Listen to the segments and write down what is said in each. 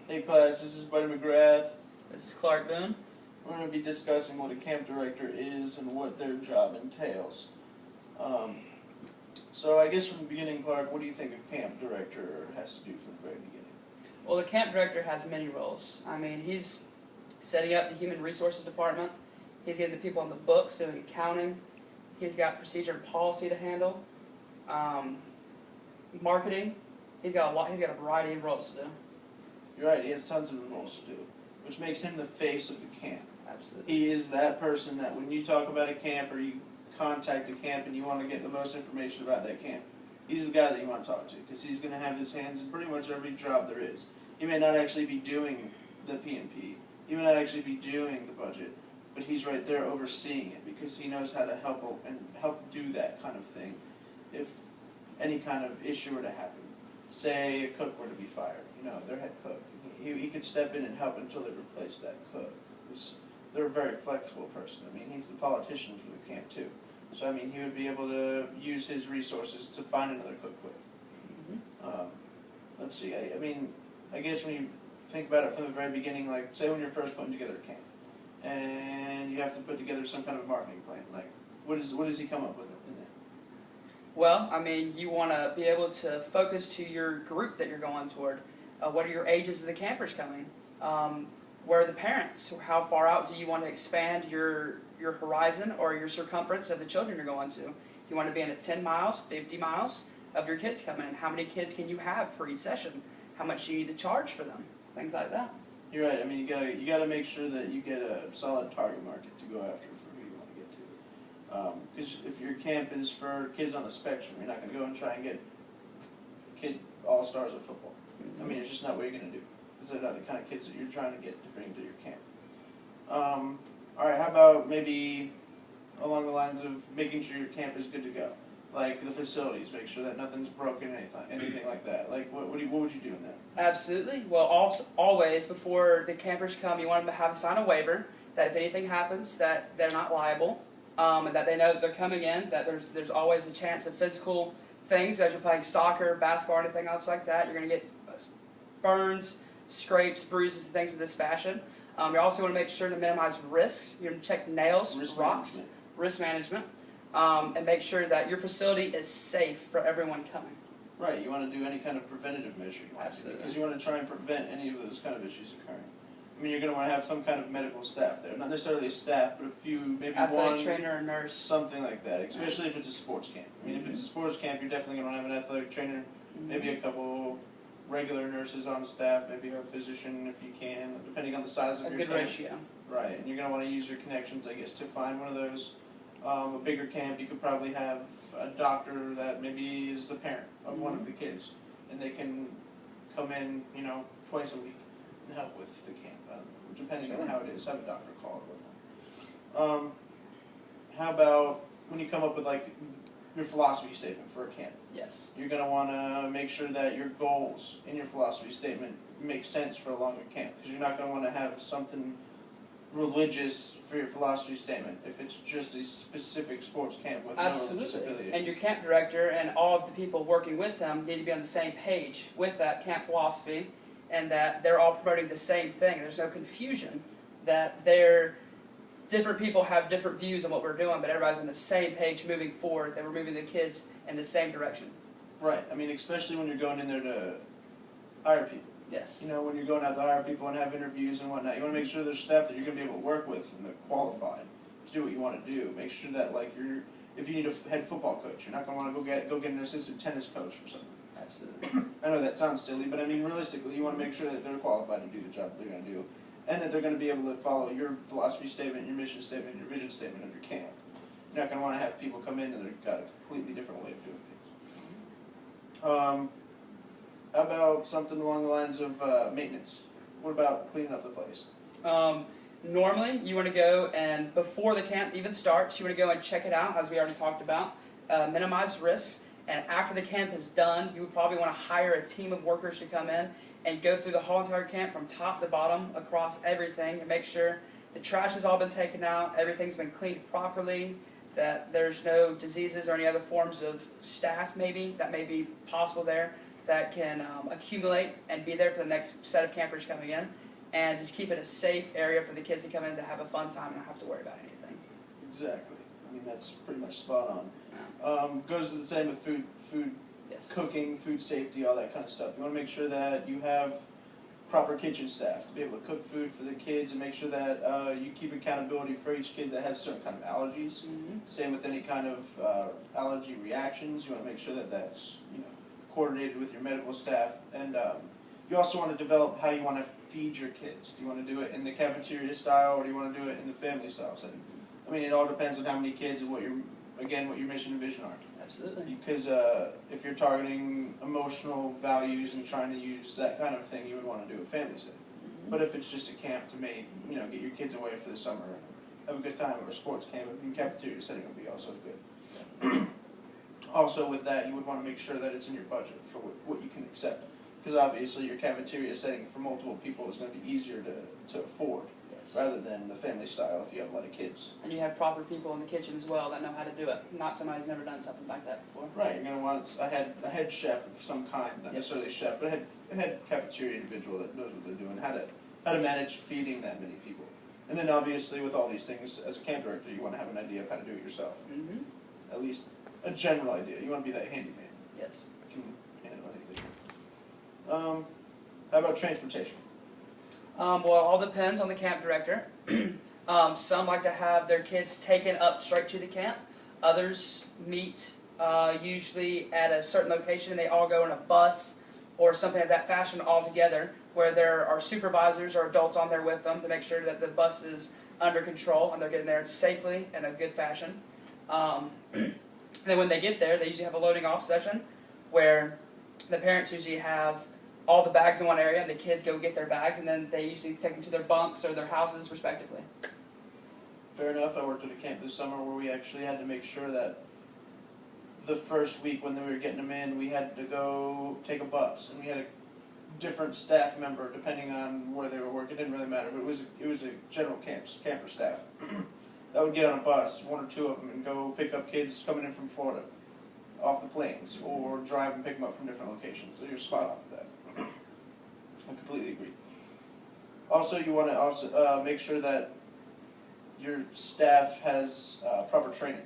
Hey class, this is Buddy McGrath. This is Clarke Boone. We're going to be discussing what a camp director is and what their job entails. So I guess from the beginning, Clarke, what do you think a camp director has to do from the very beginning? Well, the camp director has many roles. I mean, he's setting up the human resources department. He's getting the people on the books doing accounting. He's got procedure and policy to handle. Marketing. He's got a variety of roles to do. You're right, he has tons of roles to do, which makes him the face of the camp. Absolutely. He is that person that when you talk about a camp or you contact the camp and you want to get the most information about that camp, he's the guy that you want to talk to because he's going to have his hands in pretty much every job there is. He may not actually be doing the P&P, he may not actually be doing the budget, but he's right there overseeing it because he knows how to help do that kind of thing if any kind of issue were to happen. Say a cook were to be fired, their head cook. He could step in and help until they replace that cook. They're a very flexible person. I mean, he's the politician for the camp too. So I mean, he would be able to use his resources to find another cook quick. Let's see. I guess when you think about it from the very beginning, like say when you're first putting together a camp, and you have to put together some kind of marketing plan. Like, what does he come up with in there? Well, I mean, you want to be able to focus to your group that you're going toward. What are your ages of the campers coming? Where are the parents? How far out do you want to expand your horizon or your circumference of the children you're going to? You want to be in at 10 miles, 50 miles of your kids coming in. How many kids can you have per each session? How much do you need to charge for them? Things like that. You're right. I mean, you gotta make sure that you get a solid target market to go after for who you want to get to. Because if your camp is for kids on the spectrum, you're not going to go and try and get kid all-stars of football. I mean, it's just not what you're going to do. Because they're not the kind of kids that you're trying to get to bring to your camp. All right, how about maybe along the lines of making sure your camp is good to go? Like the facilities, make sure that nothing's broken, anything like that. Like, what would you do in that? Absolutely. Well, always, before the campers come, you want them to have sign a waiver that if anything happens, that they're not liable, and that they know that they're coming in, that there's always a chance of physical things, as you're playing soccer, basketball, anything else like that. You're going to get burns, scrapes, bruises, and things of this fashion. You also want to make sure to minimize risks. You're going to check nails, rocks, risk management, and make sure that your facility is safe for everyone coming. Right, you want to do any kind of preventative measure. Absolutely. Because you want to try and prevent any of those kind of issues occurring. I mean, you're going to want to have some kind of medical staff there. Not necessarily a staff, but a few, maybe athletic trainer or nurse. Something like that, especially if it's a sports camp. I mean, if it's a sports camp, you're definitely going to have an athletic trainer, maybe a couple regular nurses on staff, maybe a physician if you can, depending on the size of your camp. A good ratio. Right, and you're going to want to use your connections, I guess, to find one of those. A bigger camp, you could probably have a doctor that maybe is the parent of one of the kids, and they can come in, twice a week and help with the camp, depending on how it is. Have a doctor call or whatnot. How about when you come up with like your philosophy statement for a camp? Yes. You're going to want to make sure that your goals in your philosophy statement make sense for a longer camp, because you're not going to want to have something religious for your philosophy statement if it's just a specific sports camp with no religious affiliation. And your camp director and all of the people working with them need to be on the same page with that camp philosophy, and that they're all promoting the same thing. There's no confusion that different people have different views on what we're doing, but everybody's on the same page moving forward, that we're moving the kids in the same direction. Right. I mean, especially when you're going in there to hire people. Yes. When you're going out to hire people and have interviews and whatnot, you want to make sure there's staff that you're going to be able to work with and they're qualified to do what you want to do. Make sure that, like, if you need a head football coach, you're not going to want to go get an assistant tennis coach or something. Absolutely. I know that sounds silly, but I mean, realistically, you want to make sure that they're qualified to do the job that they're going to do, and that they're going to be able to follow your philosophy statement, your mission statement, your vision statement of your camp. You're not going to want to have people come in and they've got a completely different way of doing things. How about something along the lines of maintenance? What about cleaning up the place? Normally, you want to go and before the camp even starts, you want to go and check it out, as we already talked about, minimize risks. And after the camp is done, you would probably want to hire a team of workers to come in and go through the whole entire camp from top to bottom across everything and make sure the trash has all been taken out, everything's been cleaned properly, that there's no diseases or any other forms of staph maybe that may be possible there, that can accumulate and be there for the next set of campers coming in, and just keep it a safe area for the kids to come in to have a fun time and not have to worry about anything. Exactly. I mean, that's pretty much spot on. Yeah. Goes to the same with food Yes. cooking, food safety, all that kind of stuff. You want to make sure that you have proper kitchen staff to be able to cook food for the kids and make sure that you keep accountability for each kid that has certain kind of allergies. Mm-hmm. Same with any kind of allergy reactions. You want to make sure that that's coordinated with your medical staff, and you also want to develop how you want to feed your kids. Do you want to do it in the cafeteria style, or do you want to do it in the family style setting? I mean, it all depends on how many kids and what your mission and vision are. Absolutely. Because if you're targeting emotional values and trying to use that kind of thing, you would want to do a family setting. Mm-hmm. But if it's just a camp to get your kids away for the summer, have a good time, or a sports camp, in cafeteria setting would be also good. Also with that, you would want to make sure that it's in your budget for what you can accept. Because obviously your cafeteria setting for multiple people is going to be easier to afford. Yes. Rather than the family style if you have a lot of kids. And you have proper people in the kitchen as well that know how to do it. Not somebody who's never done something like that before. Right, you're going to want a head chef of some kind, not Yes. necessarily a chef, but a head cafeteria individual that knows what they're doing, how to manage feeding that many people. And then obviously with all these things, as a camp director, you want to have an idea of how to do it yourself. Mm-hmm. At least a general idea. You want to be that handyman. Yes. You can handle anything. How about transportation? Well, it all depends on the camp director. Some like to have their kids taken up straight to the camp. Others meet usually at a certain location and they all go in a bus or something of that fashion all together, where there are supervisors or adults on there with them to make sure that the bus is under control and they're getting there safely in a good fashion. Then when they get there, they usually have a loading off session where the parents usually have all the bags in one area and the kids go get their bags, and then they usually take them to their bunks or their houses respectively. Fair enough. I worked at a camp this summer where we actually had to make sure that the first week when we were getting them in, we had to go take a bus, and we had a different staff member depending on where they were working. It didn't really matter, but it was a general camper staff that would get on a bus, one or two of them, and go pick up kids coming in from Florida off the plains, or drive and pick them up from different locations. So you're spot on with that. I completely agree. Also, you want to make sure that your staff has proper training.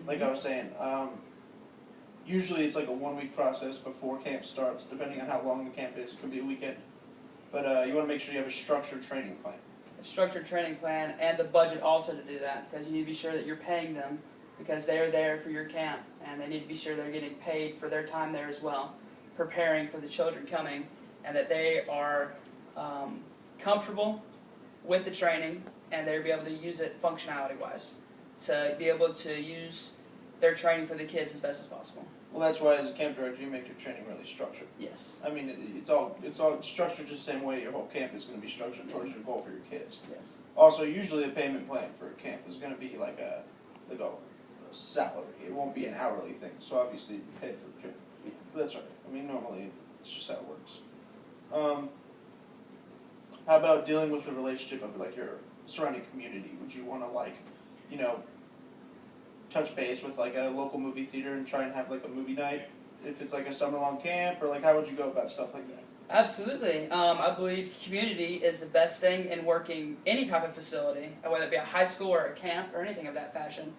Like I was saying, usually it's like a 1 week process before camp starts, depending on how long the camp is. It could be a weekend. But you want to make sure you have a structured training plan. A structured training plan and the budget also to do that, because you need to be sure that you're paying them, because they're there for your camp and they need to be sure they're getting paid for their time there as well, preparing for the children coming, and that they are comfortable with the training and they'll be able to use it functionality-wise to be able to use their training for the kids as best as possible. Well, that's why as a camp director you make your training really structured. Yes. I mean, it's all structured just the same way your whole camp is going to be structured towards your goal for your kids. Yes. Also, usually a payment plan for a camp is going to be like a salary. It won't be an hourly thing. So obviously you pay for the trip. Yeah. But that's right. I mean, normally it's just how it works. How about dealing with the relationship of like your surrounding community? Would you want to touch base with like a local movie theater and try and have like a movie night if it's like a summer-long camp, or like how would you go about stuff like that? Absolutely. I believe community is the best thing in working any type of facility, whether it be a high school or a camp or anything of that fashion.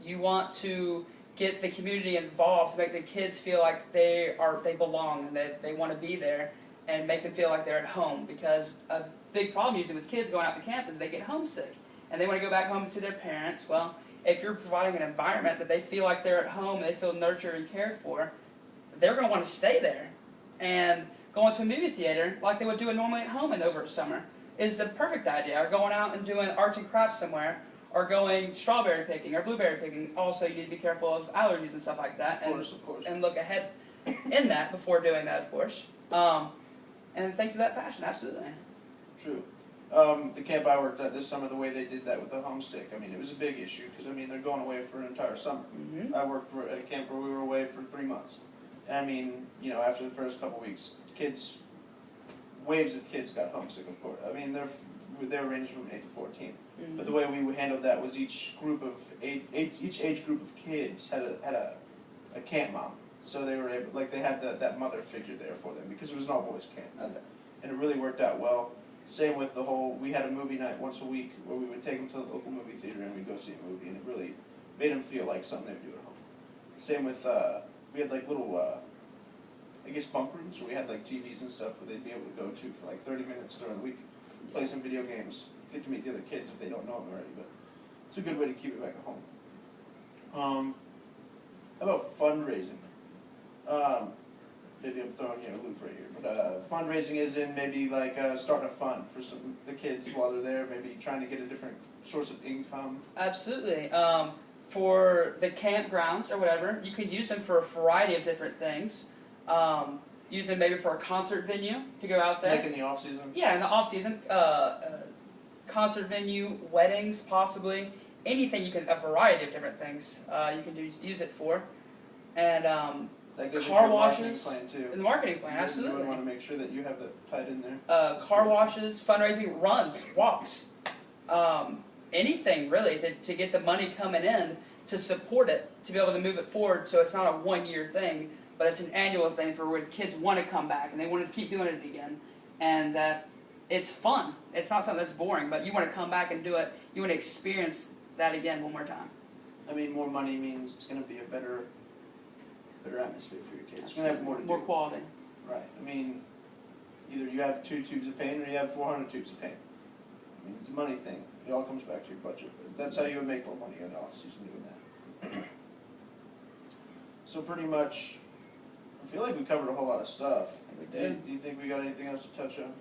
You want to get the community involved to make the kids feel like they belong and that they want to be there, and make them feel like they're at home, because a big problem usually with kids going out to camp is they get homesick and they want to go back home and see their parents. Well, if you're providing an environment that they feel like they're at home and they feel nurtured and cared for, they're going to want to stay there. And going to a movie theater, like they would do it normally at home over a summer, is a perfect idea. Or going out and doing arts and crafts somewhere, or going strawberry picking or blueberry picking. Also, you need to be careful of allergies and stuff like that. Of course. And look ahead in that before doing that, of course. And things of that fashion, absolutely. True. The camp I worked at this summer, the way they did that with the homesick, I mean, it was a big issue, because, I mean, they're going away for an entire summer. Mm-hmm. I worked at a camp where we were away for 3 months. And, I mean, after the first couple weeks, waves of kids got homesick, of course. I mean, they're ranging from 8 to 14. Mm-hmm. But the way we handled that was each age group of kids had a camp mom. So they were able, like they had that mother figure there for them because it was an all boys camp. Okay. And it really worked out well. Same with the whole, we had a movie night once a week where we would take them to the local movie theater and we'd go see a movie, and it really made them feel like something they would do at home. Same with, we had like little, I guess bunk rooms where we had like TVs and stuff where they'd be able to go to for like 30 minutes during the week, play some video games, get to meet the other kids if they don't know them already, but it's a good way to keep it back at home. How about fundraising? Maybe I'm throwing you a loop right here, but fundraising is in maybe like starting a fund for the kids while they're there, maybe trying to get a different source of income. Absolutely. For the campgrounds or whatever, you can use them for a variety of different things. Use them maybe for a concert venue to go out there. Like in the off season? Yeah, in the off season. Concert venue, weddings, possibly. Anything you can, a variety of different things you can use it for. And that goes car into washes. The marketing plan too. In the marketing plan, absolutely. You want to make sure that you have that tied in there. Car washes, fundraising, runs, walks. Anything really to get the money coming in to support it, to be able to move it forward so it's not a one-year thing, but it's an annual thing for when kids want to come back and they want to keep doing it again. And that it's fun. It's not something that's boring, but you want to come back and do it. You want to experience that again one more time. I mean, more money means it's going to be a better atmosphere for your kids. You're going to have more to do. More quality. Right. I mean, either you have 2 tubes of paint or you have 400 tubes of paint. I mean, it's a money thing. It all comes back to your budget. But that's how you would make more money in the off-season doing that. So pretty much, I feel like we covered a whole lot of stuff. We did. Do you think we got anything else to touch on?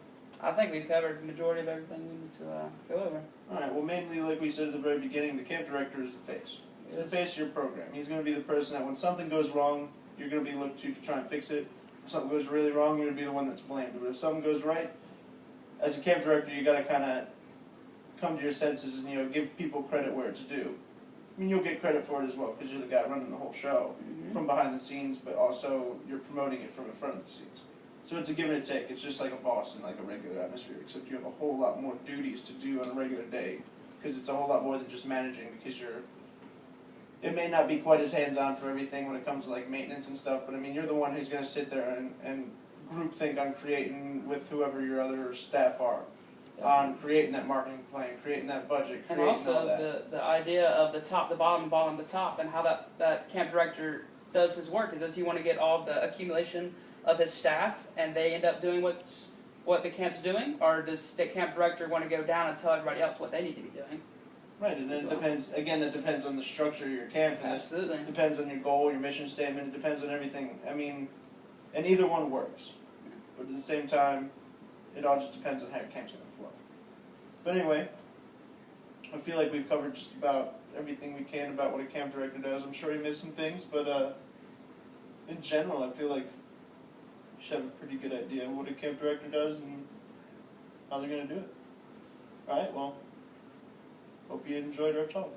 I think we've covered the majority of everything we need to go over. Alright, well mainly like we said at the very beginning, the camp director is the face. He's the face of your program. He's going to be the person that when something goes wrong, you're going to be looked to try and fix it. If something goes really wrong, you're going to be the one that's blamed. But if something goes right, as a camp director, you got to kind of come to your senses and, you know, give people credit where it's due. I mean, you'll get credit for it as well because you're the guy running the whole show from behind the scenes, but also you're promoting it from in front of the scenes. So it's a give and a take. It's just like a boss in like a regular atmosphere, except you have a whole lot more duties to do on a regular day because it's a whole lot more than just managing because it may not be quite as hands-on for everything when it comes to like maintenance and stuff, but I mean, you're the one who's going to sit there and group think on creating with whoever your other staff are, on creating that marketing plan, creating that budget, creating and also all that. the idea of the top to bottom, bottom to top, and how that camp director does his work. Does he want to get all the accumulation of his staff and they end up doing what the camp's doing, or does the camp director want to go down and tell everybody else what they need to be doing? Right, and then it depends, again, it depends on the structure of your camp. Absolutely. It depends on your goal, your mission statement, it depends on everything. I mean, and either one works. But at the same time, it all just depends on how your camp's going to flow. But anyway, I feel like we've covered just about everything we can about what a camp director does. I'm sure we missed some things, but in general, I feel like we should have a pretty good idea of what a camp director does and how they're going to do it. Alright, well, hope you enjoyed our talk.